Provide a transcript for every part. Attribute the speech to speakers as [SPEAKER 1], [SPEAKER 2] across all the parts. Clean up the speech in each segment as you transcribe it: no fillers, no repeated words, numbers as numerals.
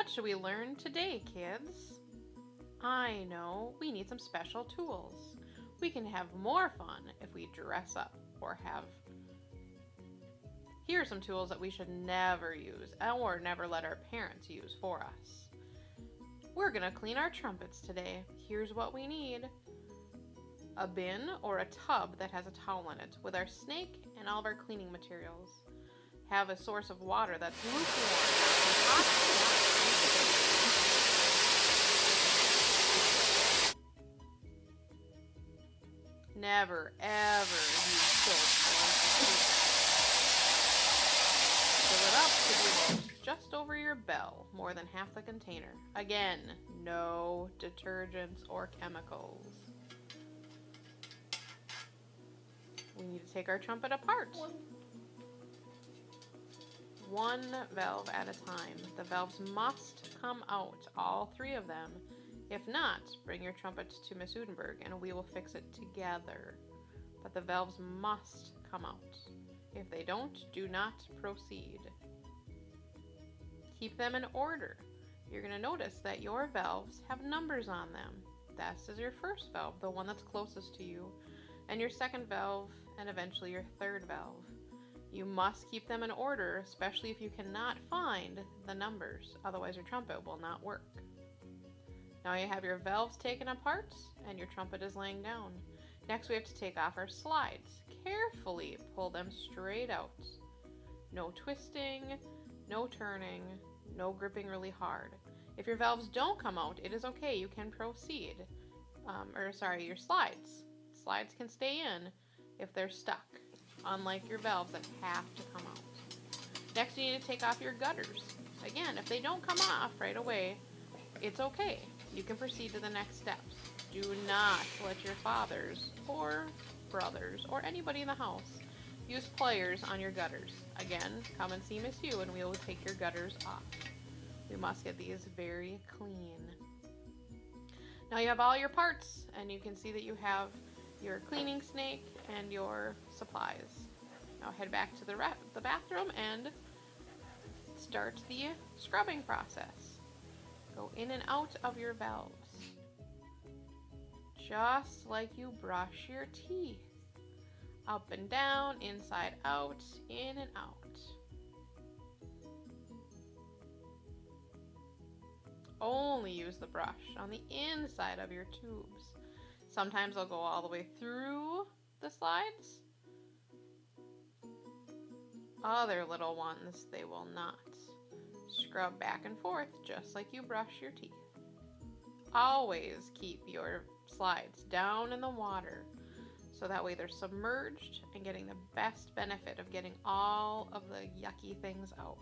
[SPEAKER 1] What should we learn today, kids? I know, we need some special tools. We can have more fun if we dress up or have... Here are some tools that we should never use or never let our parents use for us. We're gonna clean our trumpets today. Here's what we need. A bin or a tub that has a towel in it with our snake and all of our cleaning materials. Have a source of water that's lukewarm. Never, ever use soap. Fill it up to about just over your bell, more than half the container. Again, no detergents or chemicals. We need to take our trumpet apart. One valve at a time. The valves must come out, all three of them. If not, bring your trumpet to Miss Udenberg and we will fix it together. But the valves must come out. If they don't, do not proceed. Keep them in order. You're going to notice that your valves have numbers on them. This is your first valve, the one that's closest to you, and your second valve, and eventually your third valve. You must keep them in order, especially if you cannot find the numbers, otherwise your trumpet will not work. Now you have your valves taken apart and your trumpet is laying down. Next we have to take off our slides. Carefully pull them straight out. No twisting, no turning, no gripping really hard. If your valves don't come out, it is okay, you can proceed. Your slides. Slides can stay in if they're stuck, unlike your valves that have to come out. Next you need to take off your gutters. Again, if they don't come off right away, it's okay. You can proceed to the next steps. Do not let your fathers or brothers or anybody in the house use pliers on your gutters. Again, come and see Miss Hugh and we will take your gutters off. We must get these very clean. Now you have all your parts and you can see that you have your cleaning snake and your supplies. Now head back to the bathroom and start the scrubbing process. Go in and out of your valves, just like you brush your teeth. Up and down, inside out, in and out. Only use the brush on the inside of your tubes. Sometimes they'll go all the way through the slides. Other little ones, they will not. Scrub back and forth just like you brush your teeth. Always keep your slides down in the water so that way they're submerged and getting the best benefit of getting all of the yucky things out.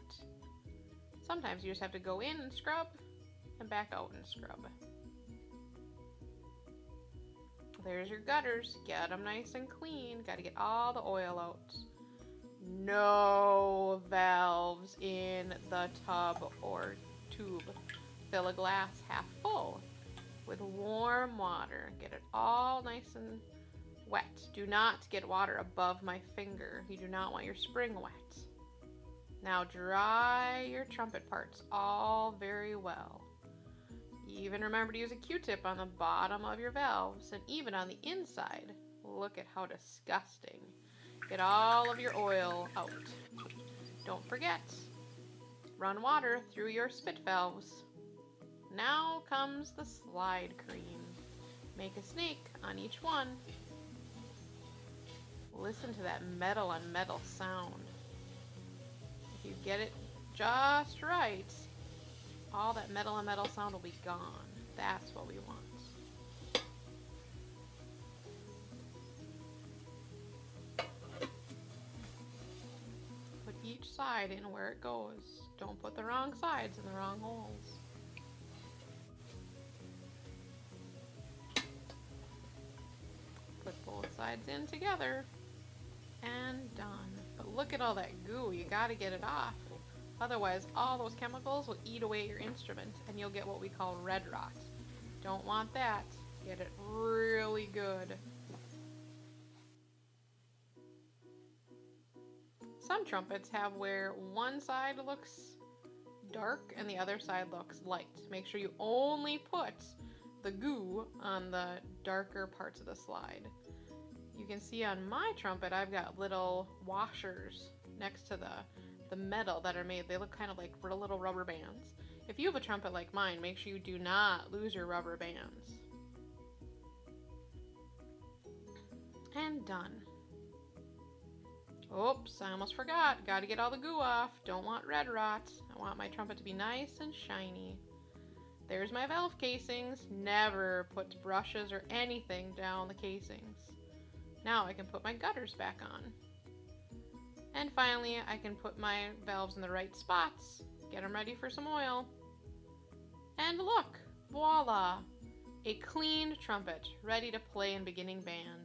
[SPEAKER 1] Sometimes you just have to go in and scrub and back out and scrub. There's your gutters. Get them nice and clean. Got to get all the oil out. No valves in the tub or tube. Fill a glass half full with warm water. Get it all nice and wet. Do not get water above my finger. You do not want your spring wet. Now dry your trumpet parts all very well. Even remember to use a Q-tip on the bottom of your valves and even on the inside. Look at how disgusting. Get all of your oil out. Don't forget, run water through your spit valves. Now comes the slide cream. Make a snake on each one. Listen to that metal on metal sound. If you get it just right, all that metal on metal sound will be gone. That's what we want. Put each side in where it goes. Don't put the wrong sides in the wrong holes. Put both sides in together and done. But look at all that goo. You gotta get it off. Otherwise, all those chemicals will eat away your instrument and you'll get what we call red rot. Don't want that. Get it really good. Some trumpets have where one side looks dark and the other side looks light. Make sure you only put the goo on the darker parts of the slide. You can see on my trumpet, I've got little washers next to the metal that are made. They look kind of like little rubber bands. If you have a trumpet like mine, make sure you do not lose your rubber bands. And done. Oops, I almost forgot. Got to get all the goo off. Don't want red rot. I want my trumpet to be nice and shiny. There's my valve casings. Never put brushes or anything down the casings. Now I can put my gutters back on. And finally, I can put my valves in the right spots. Get them ready for some oil. And look, voila! A clean trumpet ready to play in beginning band.